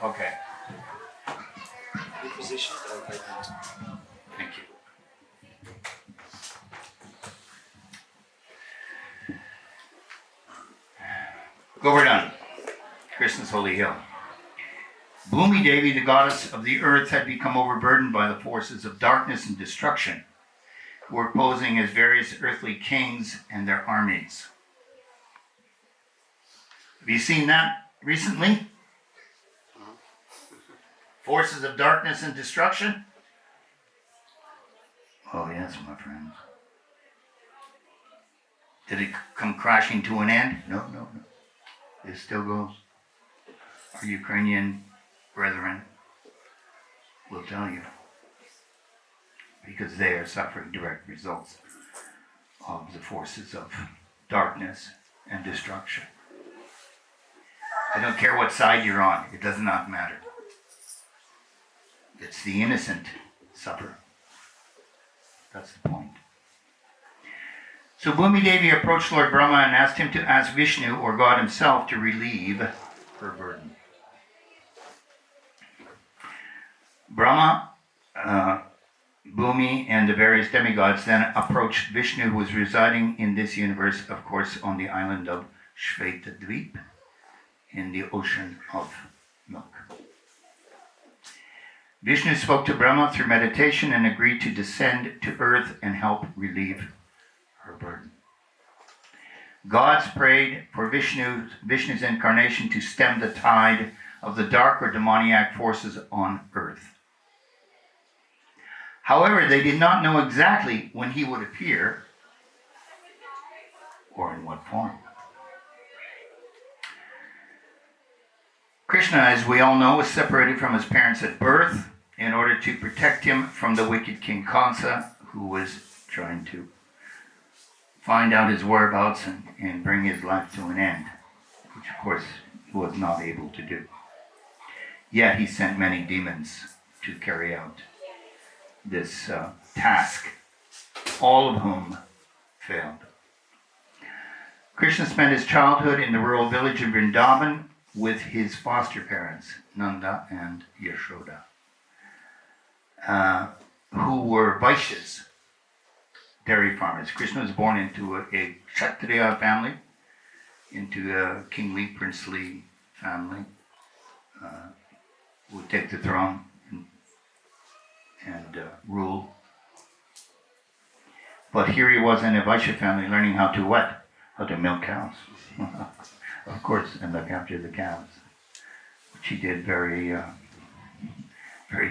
Okay. Be positioned, I'll write down. Thank you. Govardhan, Krishna's holy hill. Bhumi Devi, the goddess of the earth, had become overburdened by the forces of darkness and destruction, who were posing as various earthly kings and their armies. Have you seen that recently? Forces of darkness and destruction? Oh yes, my friends. Did it come crashing to an end? No. It still goes. Our Ukrainian brethren will tell you, because they are suffering direct results of the forces of darkness and destruction. I don't care what side you're on, it does not matter. It's the innocent suffer. That's the point. So Bhumi Devi approached Lord Brahma and asked him to ask Vishnu, or God himself, to relieve her burden. Brahma, Bhumi, and the various demigods then approached Vishnu, who was residing in this universe, of course, on the island of Shvetadvip, in the ocean of milk. Vishnu spoke to Brahma through meditation and agreed to descend to earth and help relieve her burden. Gods prayed for Vishnu's incarnation to stem the tide of the dark or demoniac forces on earth. However, they did not know exactly when he would appear or in what form. Krishna, as we all know, was separated from his parents at birth in order to protect him from the wicked King Kansa, who was trying to find out his whereabouts and bring his life to an end, which of course he was not able to do. Yet he sent many demons to carry out this task, all of whom failed. Krishna spent his childhood in the rural village of Vrindavan with his foster parents, Nanda and Yashoda, who were Vaishyas, dairy farmers. Krishna was born into a Kshatriya family, into a kingly, princely family, who would take the throne and rule. But here he was in a Vaishya family learning how to what? How to milk cows. Of course, and look after the cows, which he did very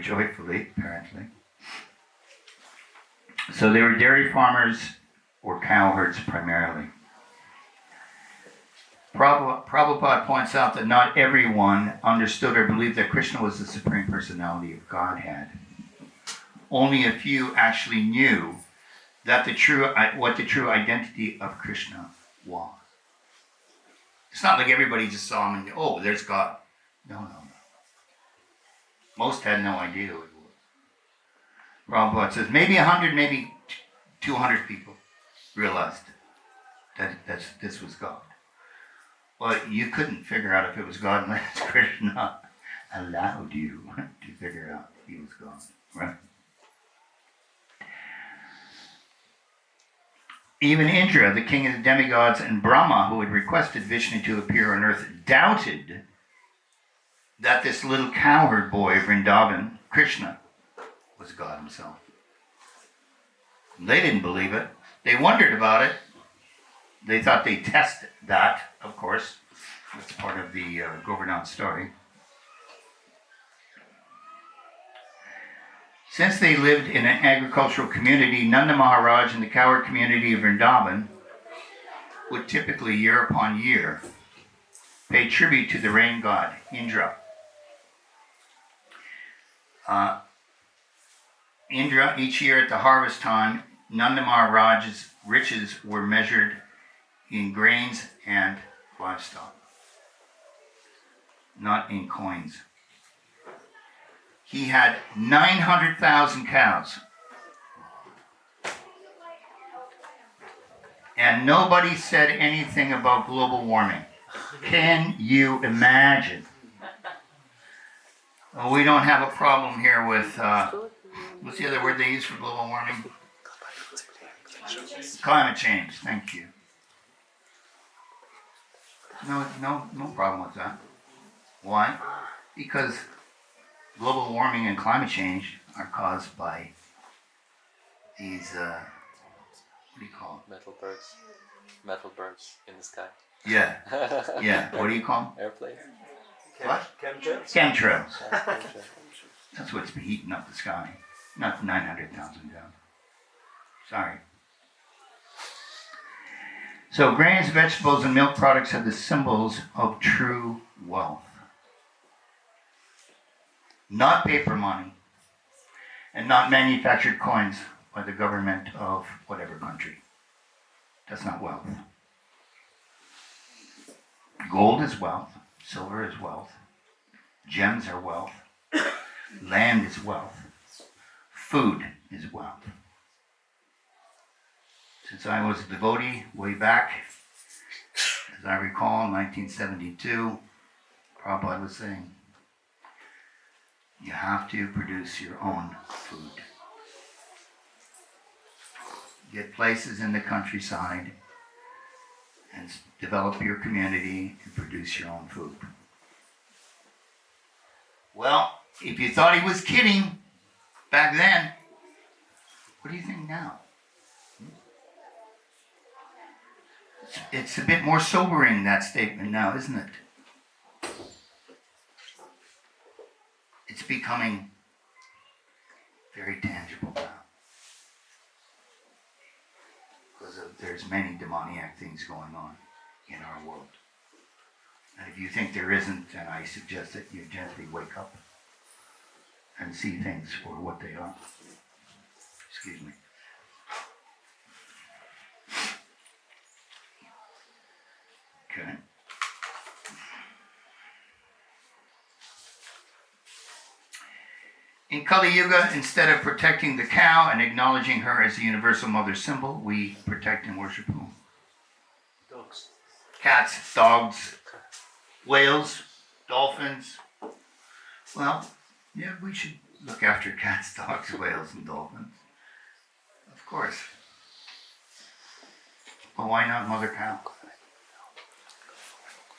joyfully, apparently. So they were dairy farmers or cowherds primarily. Prabhupada points out that not everyone understood or believed that Krishna was the Supreme Personality of Godhead. Only a few actually knew that what the true identity of Krishna was. It's not like everybody just saw him and, oh, there's God. No. Most had no idea who it was. Prabhupada says maybe 100, maybe 200 people realized that this was God. Well, you couldn't figure out if it was God unless Krishna allowed you to figure out he was God, right? Even Indra, the king of the demigods, and Brahma, who had requested Vishnu to appear on earth, doubted that this little cowherd boy of Vrindavan, Krishna, was God himself. They didn't believe it. They wondered about it. They thought they'd test that, of course. That's part of the Govardhan story. Since they lived in an agricultural community, Nanda Maharaj and the cowherd community of Vrindavan would typically, year upon year, pay tribute to the rain god, Indra. Indra, each year at the harvest time, Nanda Maharaj's riches were measured in grains and livestock, not in coins. He had 900,000 cows. And nobody said anything about global warming. Can you imagine? We don't have a problem here with, what's the other word they use for global warming? Climate change, thank you. No problem with that. Why? Because global warming and climate change are caused by these, what do you call them? Metal birds in the sky. Yeah, yeah. What do you call them? Airplanes. What? Chemtrails? Chemtrails. Chemtrails. That's what's been heating up the sky. Not 900,000 down. Sorry. So grains, vegetables, and milk products are the symbols of true wealth. Not paper money. And not manufactured coins by the government of whatever country. That's not wealth. Gold is wealth. Silver is wealth. Gems are wealth. Land is wealth. Food is wealth. Since I was a devotee way back, as I recall, in 1972, Prabhupada was saying, you have to produce your own food. Get places in the countryside and develop your community and produce your own food. Well, if you thought he was kidding back then, what do you think now? It's a bit more sobering, that statement now, isn't it? It's becoming very tangible now. Because there's many demoniac things going on in our world. And if you think there isn't, then I suggest that you gently wake up and see things for what they are. Excuse me. Okay. In Kali Yuga, instead of protecting the cow and acknowledging her as the universal mother symbol, we protect and worship whom? Dogs. Cats, dogs, whales, dolphins. Well, yeah, we should look after cats, dogs, whales, and dolphins. Of course. But why not mother cow?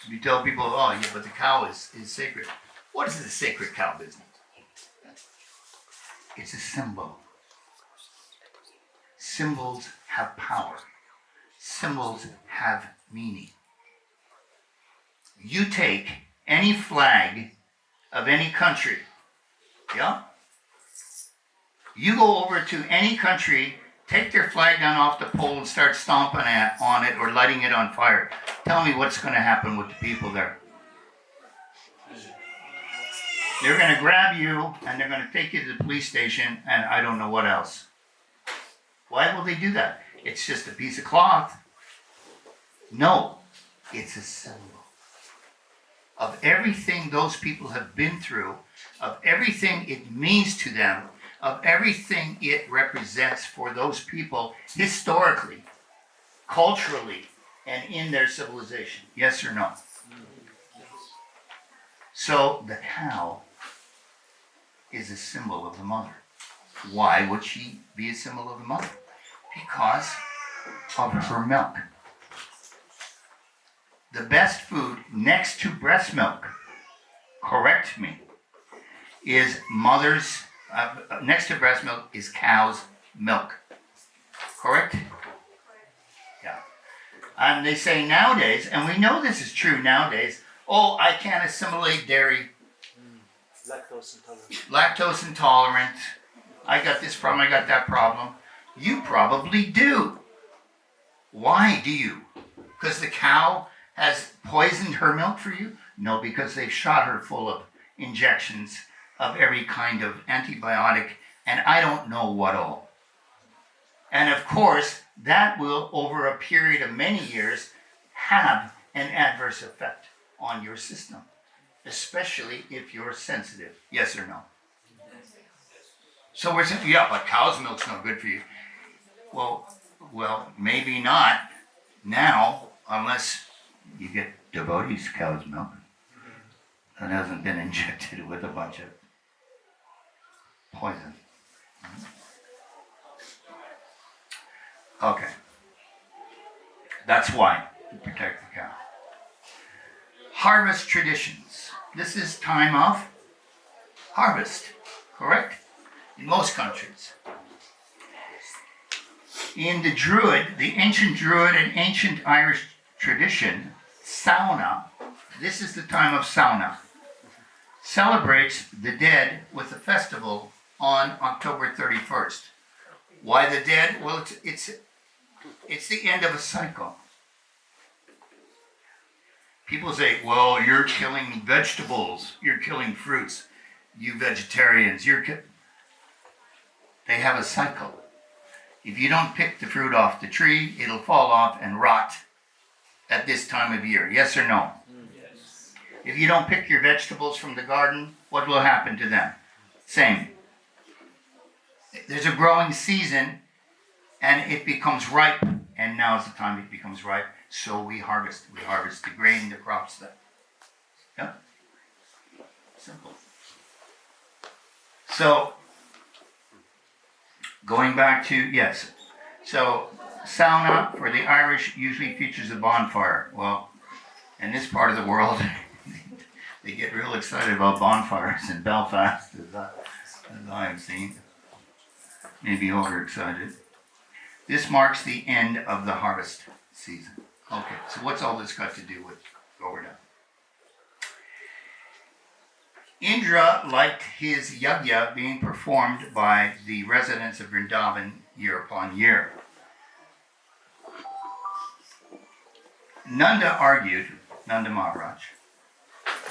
You tell people, oh, yeah, but the cow is sacred. What is the sacred cow business? It's a symbol. Symbols have power. Symbols have meaning. You take any flag of any country, yeah? You go over to any country, take their flag down off the pole and start stomping on it or lighting it on fire. Tell me what's going to happen with the people there. They're going to grab you and they're going to take you to the police station and I don't know what else. Why will they do that? It's just a piece of cloth. No, it's a symbol of everything those people have been through, of everything it means to them, of everything it represents for those people historically, culturally, and in their civilization. Yes or no? So the cow is a symbol of the mother. Why would she be a symbol of the mother? Because of her milk. The best food next to breast milk, correct me, is mother's, next to breast milk is cow's milk. Correct? Yeah. And they say nowadays, and we know this is true nowadays, oh, I can't assimilate dairy. Lactose intolerant. Lactose intolerant. I got this problem, I got that problem. You probably do. Why do you? Because the cow has poisoned her milk for you? No, because they've shot her full of injections of every kind of antibiotic and I don't know what all. And of course, that will, over a period of many years, have an adverse effect on your system, especially if you're sensitive. Yes or no? So we're saying, yeah, but cow's milk's no good for you. Well, maybe not now, unless you get devotees cow's milk that hasn't been injected with a bunch of poison. Okay. That's why we protect the cow. Harvest traditions. This is time of harvest, correct? In most countries. In the ancient Druid and ancient Irish tradition, sauna, this is the time of sauna, celebrates the dead with a festival on October 31st. Why the dead? Well, it's the end of a cycle. People say, well, you're killing vegetables, you're killing fruits, you vegetarians, they have a cycle. If you don't pick the fruit off the tree, it'll fall off and rot at this time of year. Yes or no? Yes. If you don't pick your vegetables from the garden, what will happen to them? Same. There's a growing season and it becomes ripe, and now is the time it becomes ripe, so we harvest. We harvest the grain, the crops. Yeah? Simple. So, going back to, yes, so sauna for the Irish usually features a bonfire. Well, in this part of the world, they get real excited about bonfires in Belfast, as I have seen. Maybe overexcited. This marks the end of the harvest season. Okay, so what's all this got to do with Govardhan? Indra liked his yajna being performed by the residents of Vrindavan year upon year. Nanda Maharaj,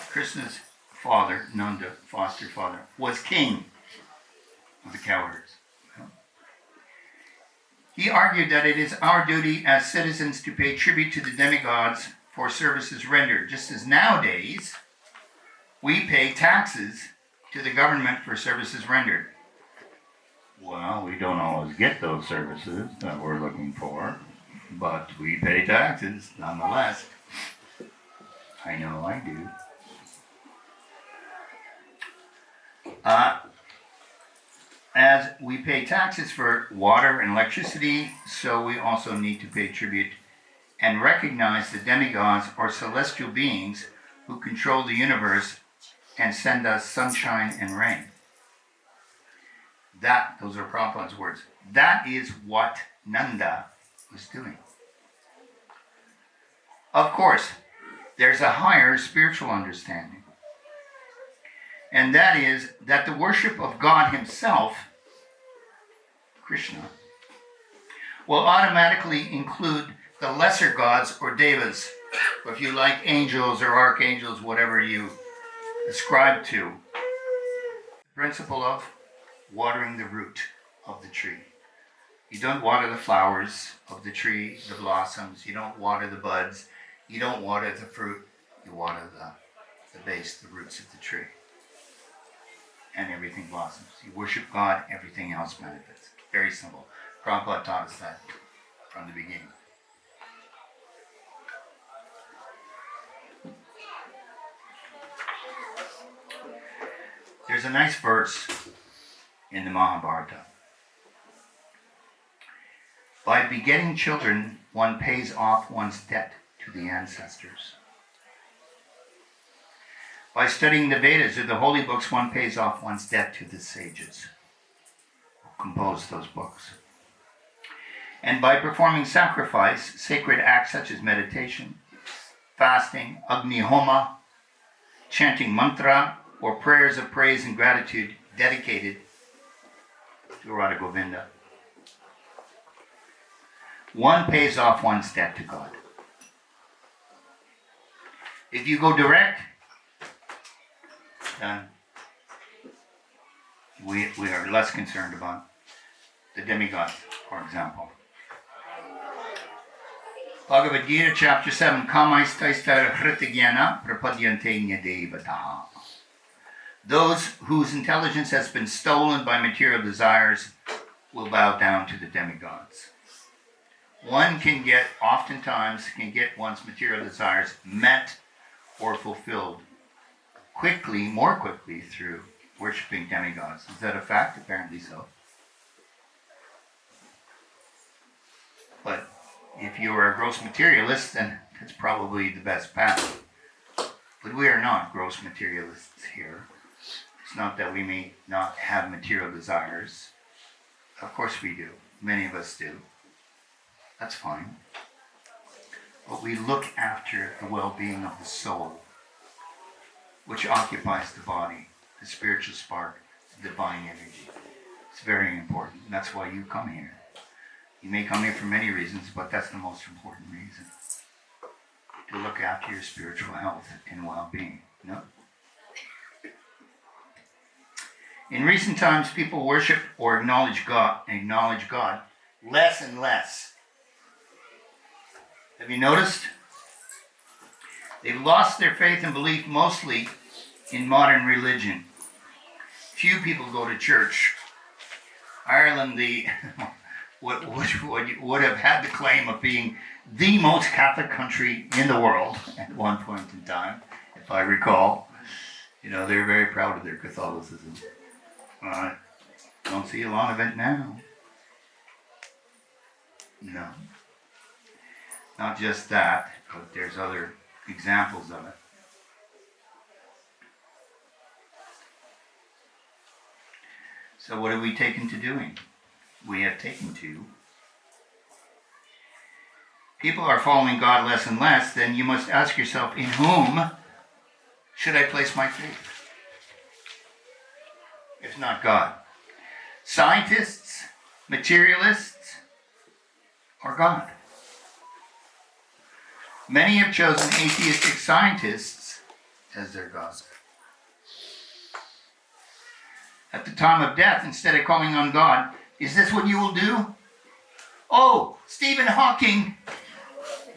Krishna's father, Nanda, foster father, was king of the cowherds. He argued that it is our duty as citizens to pay tribute to the demigods for services rendered, just as nowadays we pay taxes to the government for services rendered. Well, we don't always get those services that we're looking for, but we pay taxes nonetheless. I know I do. As we pay taxes for water and electricity, so we also need to pay tribute and recognize the demigods or celestial beings who control the universe and send us sunshine and rain. Those are Prabhupada's words. That is what Nanda was doing. Of course, there's a higher spiritual understanding. And that is that the worship of God himself, Krishna, will automatically include the lesser gods or devas, or if you like, angels or archangels, whatever you ascribe to. The principle of watering the root of the tree. You don't water the flowers of the tree, the blossoms. You don't water the buds. You don't water the fruit. You water the base, the roots of the tree. And everything blossoms. You worship God, everything else benefits. Very simple. Prabhupada taught us that from the beginning. There's a nice verse in the Mahabharata. By begetting children, one pays off one's debt to the ancestors. By studying the Vedas or the holy books, one pays off one's debt to the sages who composed those books. And by performing sacrifice, sacred acts such as meditation, fasting, Agni Homa, chanting mantra, or prayers of praise and gratitude dedicated to Radha Govinda, one pays off one's debt to God. If you go direct, then we are less concerned about the demigods, for example. Bhagavad Gita, chapter 7, Kamaistaista Hritagyana Prapadyante Nyadevataha. Those whose intelligence has been stolen by material desires will bow down to the demigods. One oftentimes can get one's material desires met or fulfilled more quickly through worshipping demigods. Is that a fact? Apparently so. But if you are a gross materialist, then that's probably the best path. But we are not gross materialists here. It's not that we may not have material desires. Of course we do. Many of us do. That's fine. But we look after the well-being of the soul, which occupies the body, the spiritual spark, the divine energy. It's very important. That's why you come here. You may come here for many reasons, but that's the most important reason. To look after your spiritual health and well-being. No? In recent times, people worship or acknowledge God less and less. Have you noticed? They've lost their faith and belief mostly in modern religion. Few people go to church. Ireland, would have had the claim of being the most Catholic country in the world at one point in time, if I recall. You know, they're very proud of their Catholicism. Don't see a lot of it now. No. Not just that, but there's other examples of it. So what have we taken to doing? We have taken to. People are following God less and less, then you must ask yourself, in whom should I place my faith? If not God. Scientists, materialists, or God? Many have chosen atheistic scientists as their God. At the time of death, instead of calling on God, is this what you will do? Oh, Stephen Hawking.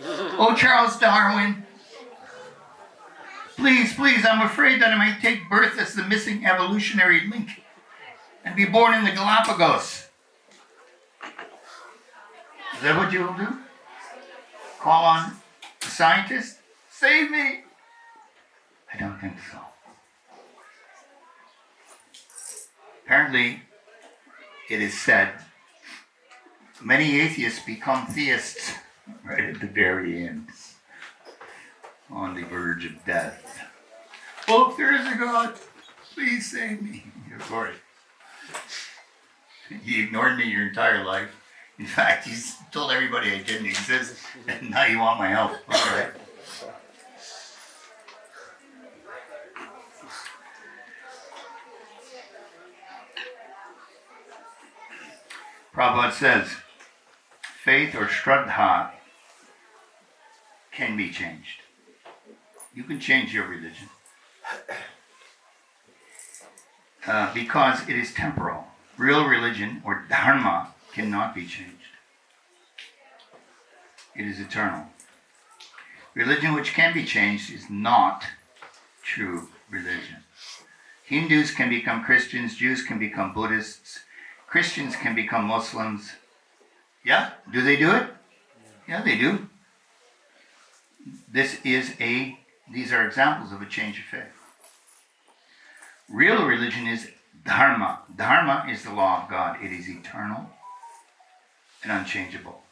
Oh, Charles Darwin. Please, please, I'm afraid that I may take birth as the missing evolutionary link and be born in the Galapagos. Is that what you will do? Call on a scientist? Save me! I don't think so. Apparently, it is said, many atheists become theists right at the very end, on the verge of death. Oh, if there is a God, please save me. Of course. You ignored me your entire life. In fact, you told everybody I didn't exist, and now you want my help. All right. Prabhupada says, faith or Shraddha can be changed. You can change your religion. Because it is temporal. Real religion or dharma cannot be changed. It is eternal. Religion which can be changed is not true religion. Hindus can become Christians, Jews can become Buddhists, Christians can become Muslims. Yeah? Do they do it? Yeah, they do. These are examples of a change of faith. Real religion is dharma. Dharma is the law of God. It is eternal and unchangeable.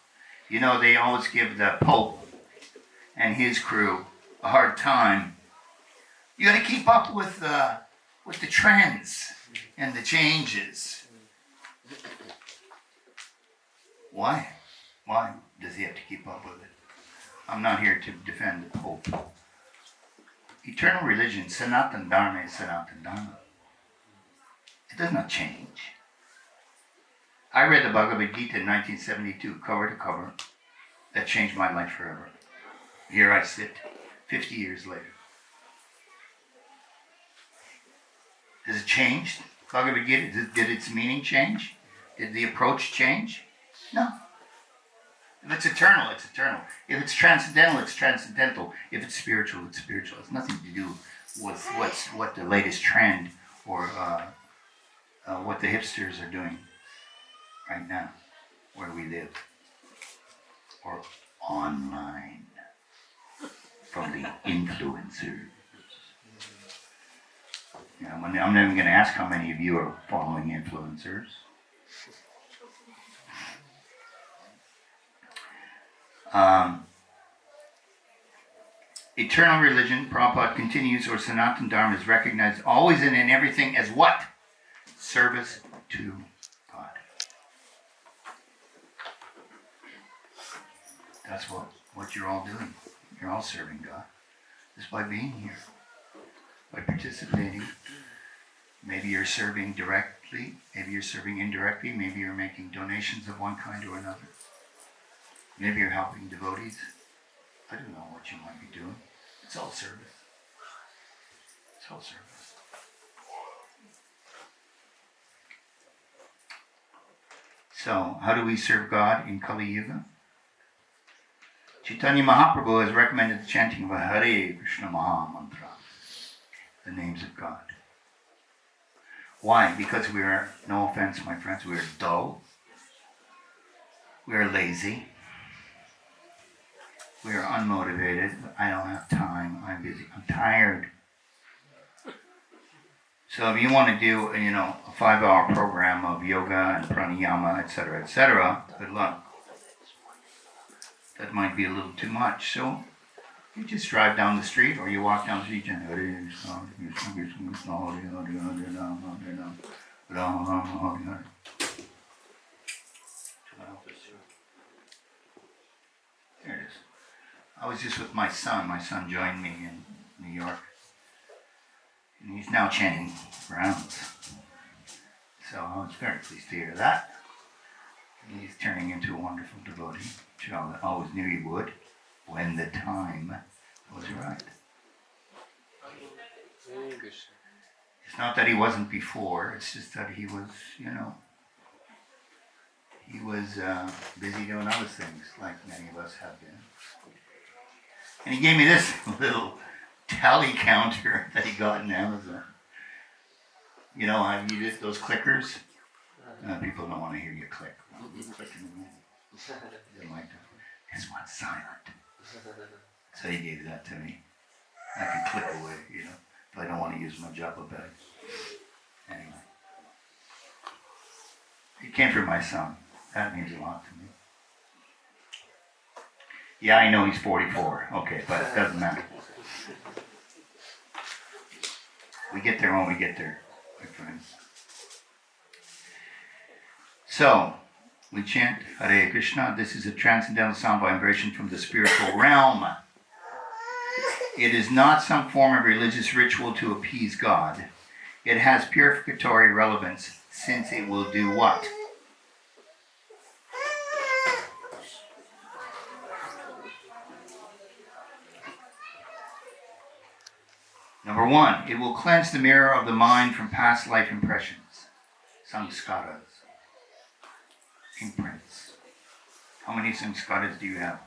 You know, they always give the Pope and his crew a hard time. You got to keep up with the trends and the changes. Why? Why does he have to keep up with it? I'm not here to defend the Pope. Eternal religion, Sanatan Dharma is Sanatan Dharma. It does not change. I read the Bhagavad Gita in 1972, cover to cover. That changed my life forever. Here I sit, 50 years later. Has it changed? Bhagavad Gita, did its meaning change? Did the approach change? No. If it's eternal, it's eternal. If it's transcendental, it's transcendental. If it's spiritual, it's spiritual. It's nothing to do with what the latest trend or what the hipsters are doing right now, where we live, or online from the influencers. You know, I'm not even going to ask how many of you are following influencers. Eternal religion, Prabhupada continues, or Sanatana Dharma is recognized always and in everything as what? Service to God. That's what you're all doing. You're all serving God. Just by being here. By participating. Maybe you're serving directly. Maybe you're serving indirectly. Maybe you're making donations of one kind or another. Maybe you're helping devotees. I don't know what you might be doing. It's all service. It's all service. So, how do we serve God in Kali Yuga? Chaitanya Mahaprabhu has recommended the chanting of a Hare Krishna Maha Mantra, the names of God. Why? Because we are, no offense my friends, we are dull, we are lazy, we are unmotivated. I don't have time, I'm busy, I'm tired. So if you want to do, a 5-hour program of yoga and pranayama, etc., good luck. That might be a little too much. So you just drive down the street or you walk down the street and Hare Krishna, Krishna Krishna, Krishna Hare Hare, Hare Rama, Hare Rama, Rama Rama, Hare Hare. There it is. I was just with my son. My son joined me in New York. And he's now chanting rounds. So I was very pleased to hear that. And he's turning into a wonderful devotee, which I always knew he would, when the time was right. It's not that he wasn't before, it's just that he was, he was busy doing other things, like many of us have been. And he gave me this little tally counter that he got in Amazon. I've used those clickers. People don't want to hear you click. They like to. This one's silent. So he gave that to me. I can click away, if I don't want to use my Japa bag. Anyway. It came from my son. That means a lot to me. Yeah, I know he's 44. Okay, but it doesn't matter. We get there when we get there, my friends. So, we chant Hare Krishna. This is a transcendental sound vibration from the spiritual realm. It is not some form of religious ritual to appease God. It has purificatory relevance since it will do what? Number one, it will cleanse the mirror of the mind from past life impressions, samskaras, imprints. How many samskaras do you have?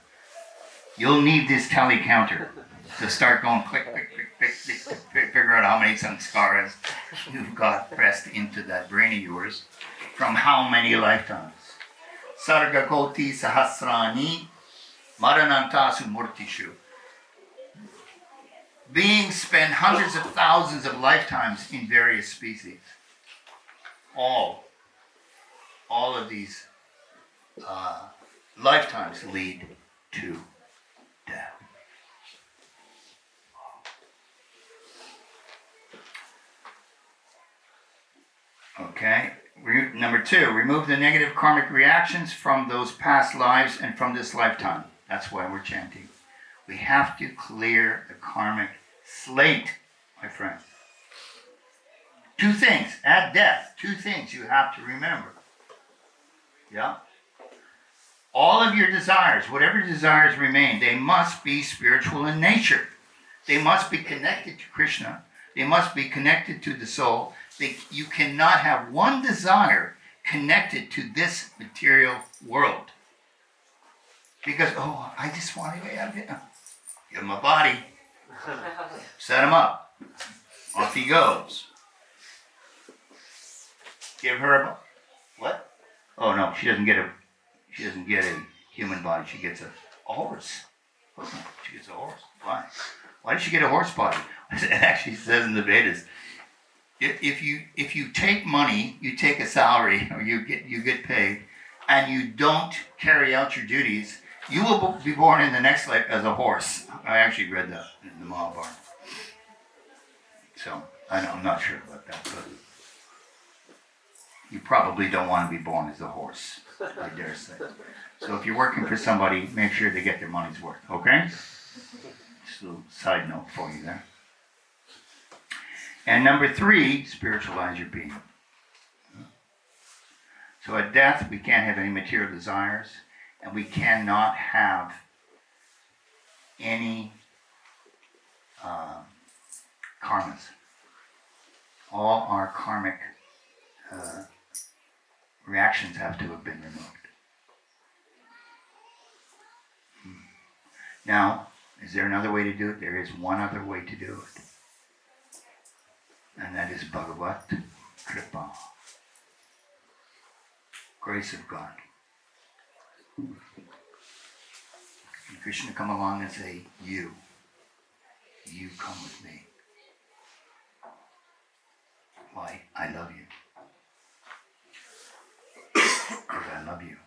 You'll need this tally counter to start going click, click, click, click, click, to figure out how many samskaras you've got pressed into that brain of yours from how many lifetimes. Sarga koti sahasrani maranantasu murtishu. Beings spend hundreds of thousands of lifetimes in various species. All of these lifetimes lead to death. Okay. Number two, remove the negative karmic reactions from those past lives and from this lifetime. That's why we're chanting. We have to clear the karmic slate, my friends. Two things, at death, two things you have to remember. Yeah? All of your desires, whatever desires remain, they must be spiritual in nature. They must be connected to Krishna. They must be connected to the soul. You cannot have one desire connected to this material world. Because, I just want to have it. Give him a body. Set him up. Off he goes. Give her a what? Oh no, she doesn't get a human body. She gets a horse. She gets a horse. Why? Why did she get a horse body? It actually says in the Vedas, if you take money, you take a salary, or you get paid, and you don't carry out your duties, you will be born in the next life as a horse. I actually read that in the Mahabharata. So I'm not sure about that, but you probably don't want to be born as a horse, I dare say. So if you're working for somebody, make sure they get their money's worth, okay? Just a little side note for you there. And number 3, spiritualize your being. So at death, we can't have any material desires, and we cannot have any karmas. All our karmic reactions have to have been removed. Now, is there another way to do it? There is one other way to do it. And that is Bhagavat Kripa. Grace of God. And Krishna come along and say, you come with me. Why? I love you. Because I love you.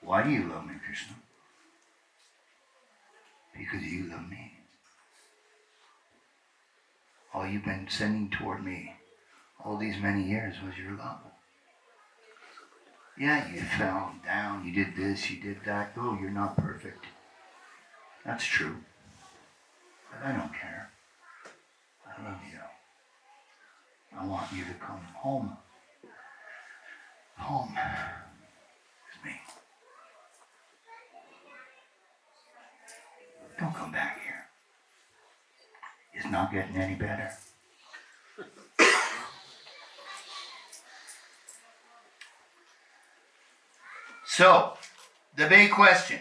Why do you love me, Krishna? Because you love me. All you've been sending toward me all these many years was your love. Yeah, you fell down, you did this, you did that. Oh, you're not perfect. That's true. But I don't care. I love you. I want you to come home. Home with me. Don't come back here. It's not getting any better. So, the big question.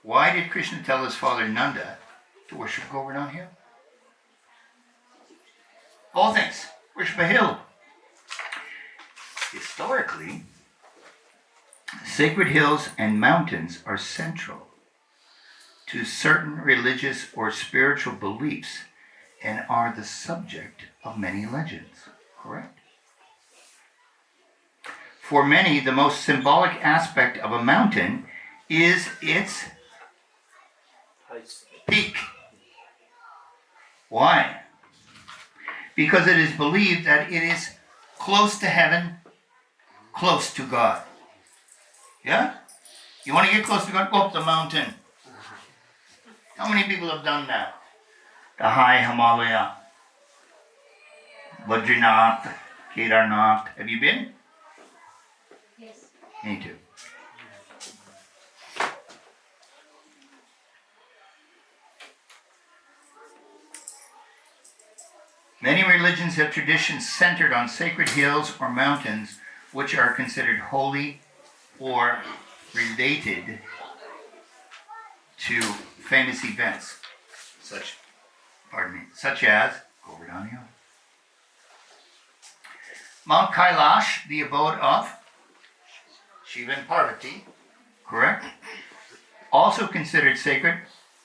Why did Krishna tell his father Nanda to worship Govardhan Hill? All things. Worship a hill. Historically, sacred hills and mountains are central to certain religious or spiritual beliefs and are the subject of many legends. Correct? For many, the most symbolic aspect of a mountain is its peak. Why? Because it is believed that it is close to heaven, close to God. Yeah? You want to get close to God? Go up the mountain. How many people have done that? The high Himalaya, Badrinath, Kedarnath. Have you been? Yes. Me too. Many religions have traditions centered on sacred hills or mountains which are considered holy or related to famous events, such as Govardhan Hill. Mount Kailash, the abode of Shiva and Parvati, correct? Also considered sacred.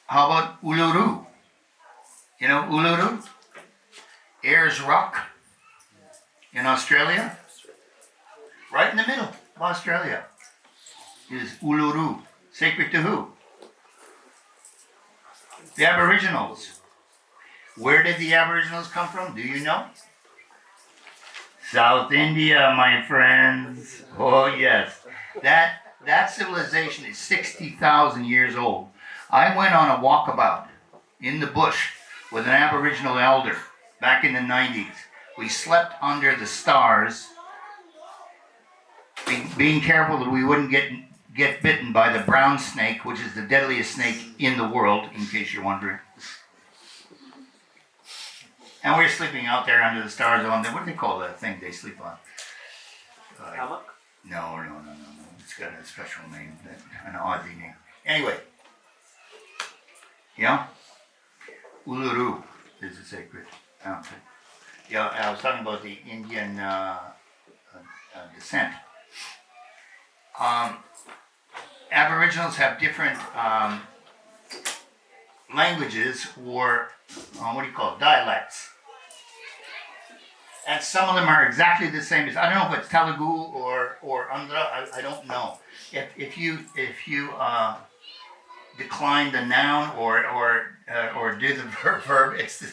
How about Uluru? You know Uluru? Ayers Rock in Australia. Right in the middle of Australia is Uluru. Sacred to who? The Aboriginals. Where did the Aboriginals come from? Do you know? South India, my friends. Oh yes. That civilization is 60,000 years old. I went on a walkabout in the bush with an Aboriginal elder back in the 90s. We slept under the stars, being careful that we wouldn't get bitten by the brown snake, which is the deadliest snake in the world, in case you're wondering. And we're sleeping out there under the stars on what do they call that thing they sleep on? Hammock? No. It's got a special name, an Aussie name. Anyway, yeah, Uluru is a sacred mountain. Yeah, I was talking about the Indian descent. Aboriginals have different languages were, what do you call it, dialects. And some of them are exactly the same as, I don't know if it's Telugu or Andhra, I don't know. If you decline the noun or do the verb, it's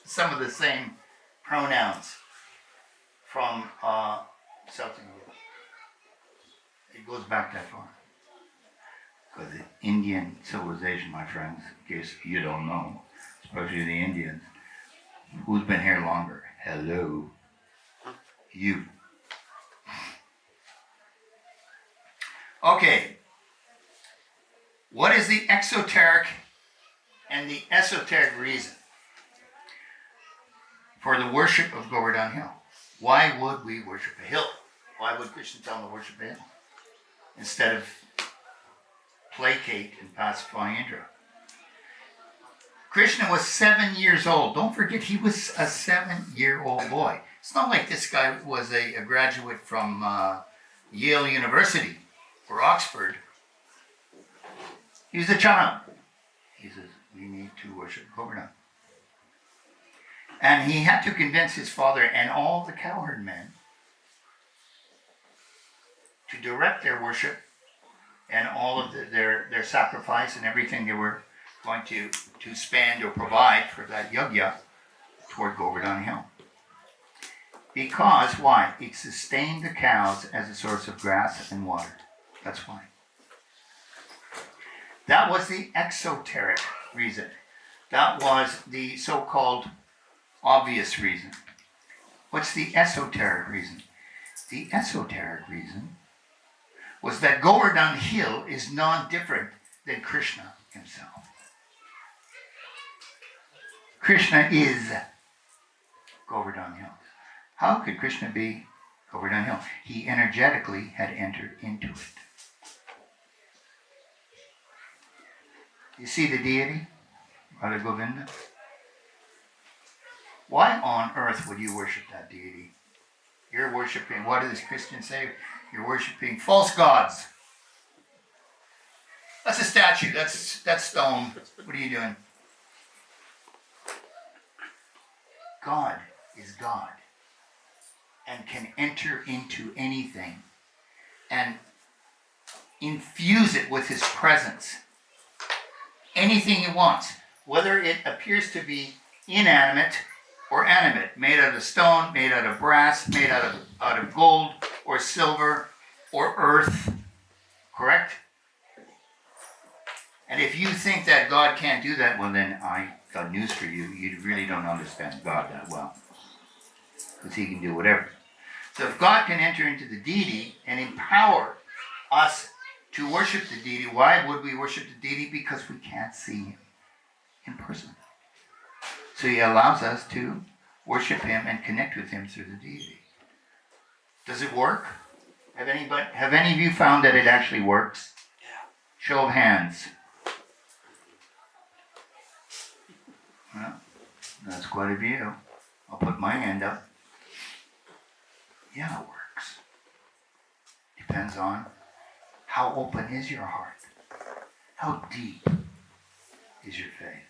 some of the same pronouns from South India. It goes back that far. Because the Indian civilization, my friends, in case you don't know, especially the Indians, who's been here longer? Hello. You. Okay. What is the exoteric and the esoteric reason for the worship of Govardhan Hill? Why would we worship a hill? Why would Krishna tell them to worship a hill instead of placate and pacify Indra? Krishna was 7 years old. Don't forget, he was a 7-year-old boy. It's not like this guy was a graduate from Yale University or Oxford. He was a child. He says, we need to worship Govardhan. And he had to convince his father and all the cowherd men to direct their worship and all of their sacrifice and everything they were going to spend or provide for that yajna toward Govardhan Hill. Because, why? It sustained the cows as a source of grass and water. That's why. That was the exoteric reason. That was the so-called obvious reason. What's the esoteric reason? The esoteric reason was that Govardhan Hill is non-different than Krishna himself. Krishna is Govardhan Hill. How could Krishna be Govardhan Hill? He energetically had entered into it. You see the deity, Radha Govinda? Why on earth would you worship that deity? You're worshiping, what does Christians say? You're worshiping false gods. That's a statue, that's stone. What are you doing? God is God and can enter into anything and infuse it with his presence. Anything he wants, whether it appears to be inanimate or animate, made out of stone, made out of brass, made out of gold or silver or earth, correct? And if you think that God can't do that, well then I got news for you. You really don't understand God that well. Because he can do whatever. So if God can enter into the deity and empower us to worship the deity, why would we worship the deity? Because we can't see him in person. So he allows us to worship him and connect with him through the deity. Does it work? Have any of you found that it actually works? Yeah. Show of hands. Well, that's quite a few. I'll put my hand up. Yeah, it works. Depends on how open is your heart. How deep is your faith?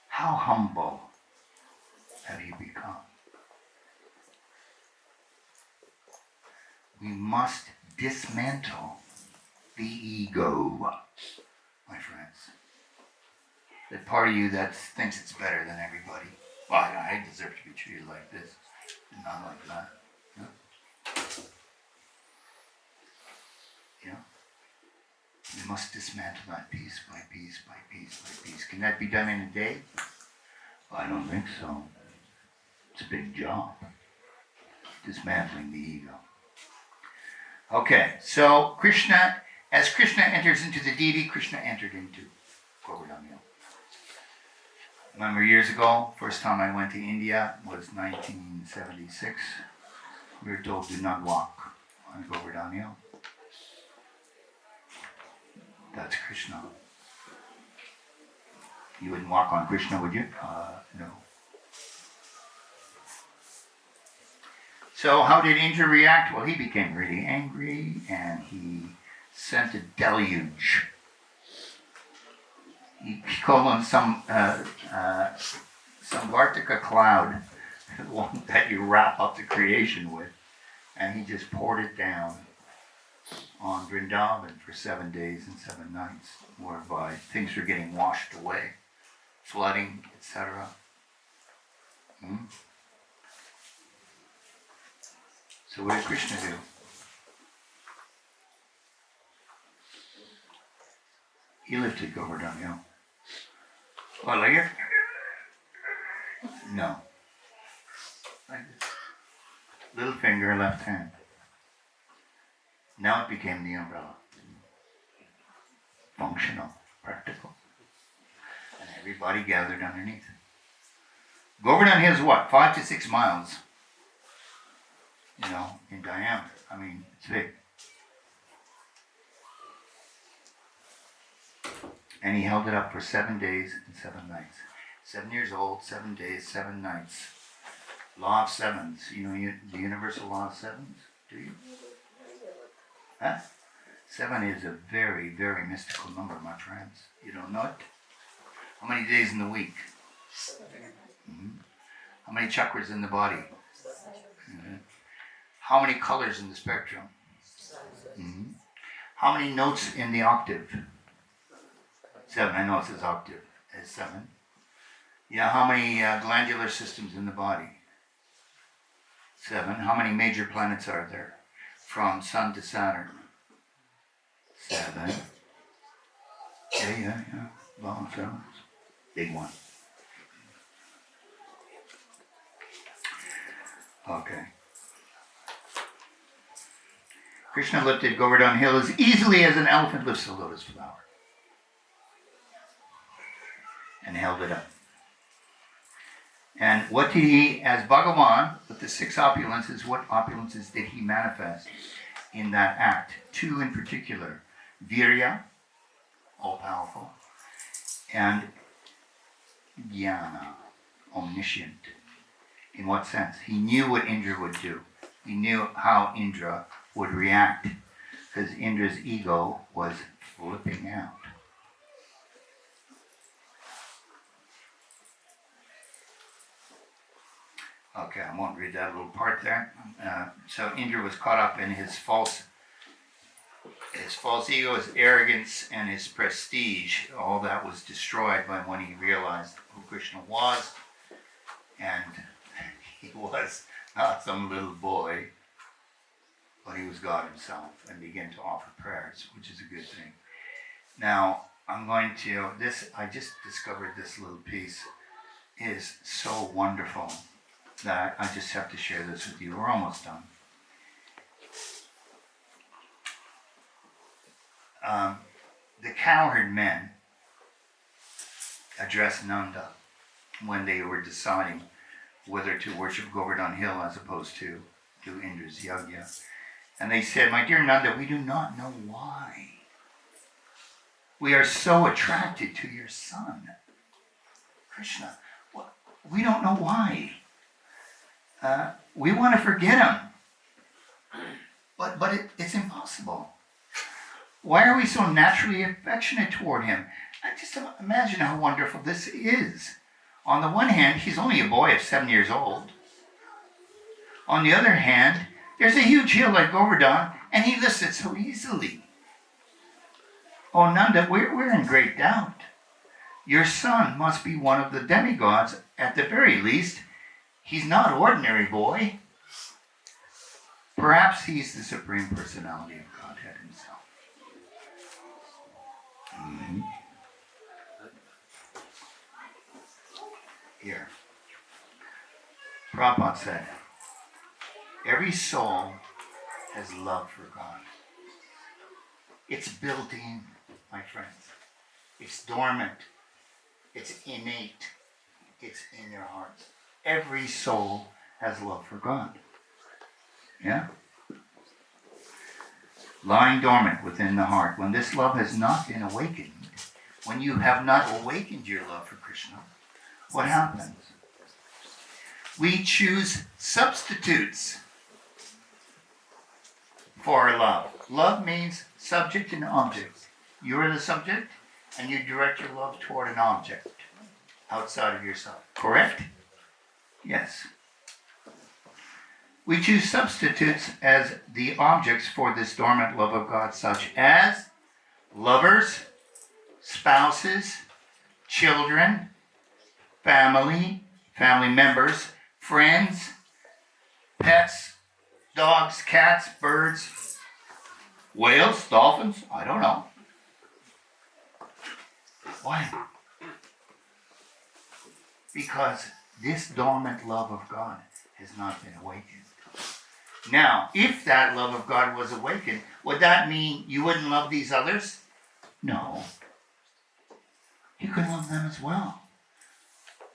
How humble have you become? We must dismantle the ego, my friends. That part of you that thinks it's better than everybody. Well, I deserve to be treated like this, and not like that. Yeah? We must dismantle that piece by piece by piece by piece. Can that be done in a day? Well, I don't think so. It's a big job. Dismantling the ego. Okay, so Krishna, as Krishna enters into the deity, Krishna entered into Govardhan Hill. Remember years ago, first time I went to India was 1976. We were told do not walk on Govardhan Hill. That's Krishna. You wouldn't walk on Krishna, would you? No. So how did Indra react? Well, he became really angry and he sent a deluge He called on some Vartika cloud, one that you wrap up the creation with, and he just poured it down on Vrindavan for 7 days and 7 nights, whereby things were getting washed away, flooding, etc. So what did Krishna do? He lifted Govardhan Hill. What, like it? No. Like this. Little finger, left hand. Now it became the umbrella. Functional, practical. And everybody gathered underneath it. Govardhan Hill is what? 5 to 6 miles. In diameter. I mean, it's big. And he held it up for 7 days and 7 nights. 7 years old, 7 days, 7 nights. Law of sevens. The universal law of sevens? Do you? Huh? 7 is a very, very mystical number, my friends. You don't know it? How many days in the week? How many chakras in the body? How many colors in the spectrum? How many notes in the octave? 7. I know it says octave. It's 7. Yeah, how many glandular systems in the body? 7. How many major planets are there? From Sun to Saturn? 7. Yeah. Long 7. Big one. Okay. Krishna lifted Govardhan Hill as easily as an elephant lifts a lotus flower. And held it up. And what did he, as Bhagavan, with the 6 opulences, what opulences did he manifest in that act? 2 in particular. Virya, all-powerful, and Jnana, omniscient. In what sense? He knew what Indra would do. He knew how Indra would react, because Indra's ego was flipping out. Okay, I won't read that little part there. So Indra was caught up in his false ego, his arrogance, and his prestige. All that was destroyed by when he realized who Krishna was, and he was not some little boy, but he was God himself, and began to offer prayers, which is a good thing. Now, I just discovered this little piece is so wonderful that I just have to share this with you. We're almost done. The cowherd men addressed Nanda when they were deciding whether to worship Govardhan Hill as opposed to do Indra's yajna. And they said, "My dear Nanda, we do not know why. We are so attracted to your son, Krishna. We don't know why. We want to forget him, but it's impossible. Why are we so naturally affectionate toward him? Just imagine how wonderful this is. On the one hand, he's only a boy of 7 years old. On the other hand, there's a huge hill like Govardhan, and he lifts it so easily. Oh, Nanda, we're in great doubt. Your son must be one of the demigods. At the very least, he's not an ordinary boy. Perhaps he's the Supreme Personality of Godhead himself." Here. Prabhupada said, every soul has love for God. It's built in, my friends. It's dormant. It's innate. It's in your hearts. Every soul has love for God. Yeah? Lying dormant within the heart. When this love has not been awakened, when you have not awakened your love for Krishna, what happens? We choose substitutes for love. Love means subject and object. You're the subject, and you direct your love toward an object outside of yourself. Correct? Yes. We choose substitutes as the objects for this dormant love of God, such as lovers, spouses, children, family members, friends, pets, dogs, cats, birds, whales, dolphins, I don't know. Why? Because this dormant love of God has not been awakened. Now, if that love of God was awakened, would that mean you wouldn't love these others? No. You could love them as well.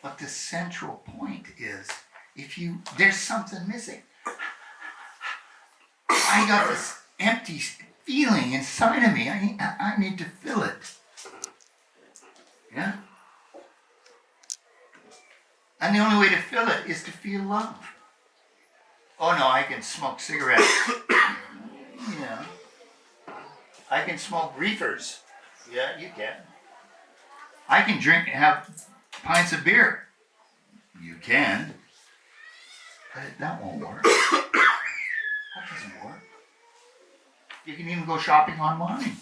But the central point is, there's something missing. I got this empty feeling inside of me. I need to fill it. Yeah? And the only way to fill it is to feel love. Oh no, I can smoke cigarettes. Yeah. I can smoke reefers. Yeah, you can. I can drink and have pints of beer. You can. But that won't work. That doesn't work. You can even go shopping online.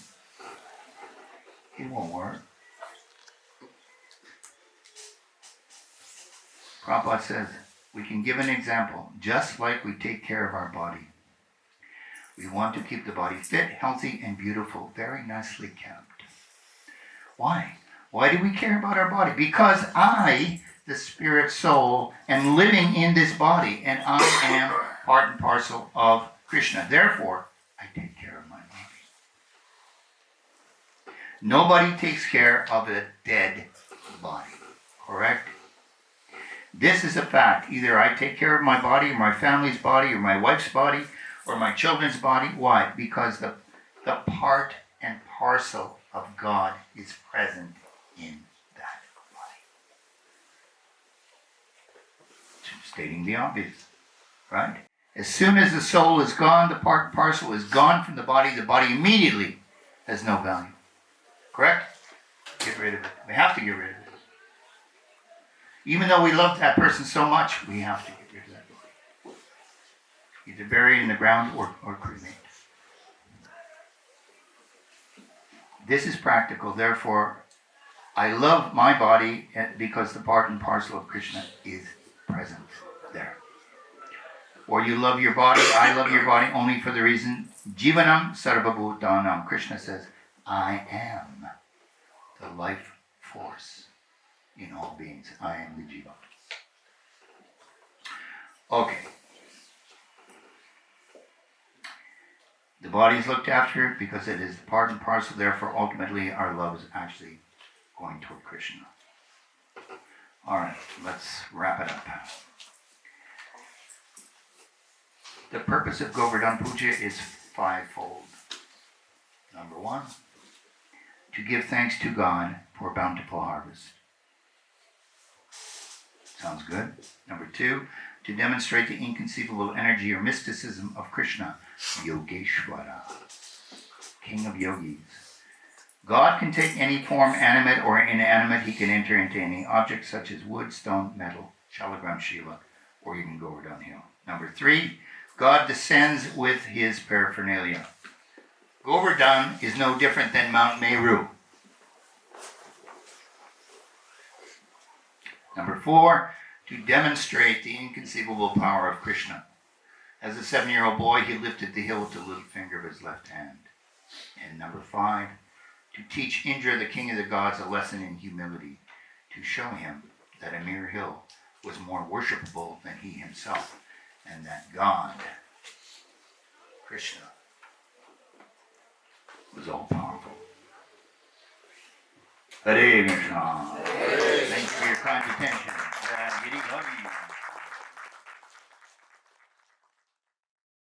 It won't work. Prabhupada says, we can give an example. Just like we take care of our body. We want to keep the body fit, healthy, and beautiful. Very nicely kept. Why? Why do we care about our body? Because I, the spirit soul, am living in this body, and I am part and parcel of Krishna. Therefore, I take care of my body. Nobody takes care of a dead body. Correct? This is a fact. Either I take care of my body, or my family's body, or my wife's body, or my children's body. Why? Because the part and parcel of God is present in that body. Stating the obvious, right? As soon as the soul is gone, the part and parcel is gone from the body immediately has no value. Correct? Get rid of it. We have to get rid of it. Even though we love that person so much, we have to get rid of that body. Either bury it in the ground or cremate. This is practical. Therefore, I love my body because the part and parcel of Krishna is present there. Or you love your body, I love your body only for the reason Jivanam Sarvabhutanam. Krishna says, I am the life force in all beings. I am the Jiva. Okay. The body is looked after because it is part and parcel. Therefore, ultimately, our love is actually going toward Krishna. All right, let's wrap it up. The purpose of Govardhan Puja is fivefold. Number one, to give thanks to God for a bountiful harvest. Sounds good. Number two, to demonstrate the inconceivable energy or mysticism of Krishna, Yogeshwara, King of Yogis. God can take any form, animate or inanimate. He can enter into any object such as wood, stone, metal, Shalagram Shila, or even Govardhan Hill. Number three, God descends with his paraphernalia. Govardhan is no different than Mount Meru. Number four, to demonstrate the inconceivable power of Krishna. As a 7-year-old boy, he lifted the hill with the little finger of his left hand. And number five, to teach Indra, the king of the gods, a lesson in humility, to show him that a mere hill was more worshipable than he himself, and that God, Krishna, was all-powerful. Hare Krishna. Thank you for your kind attention. Giri Bhagi.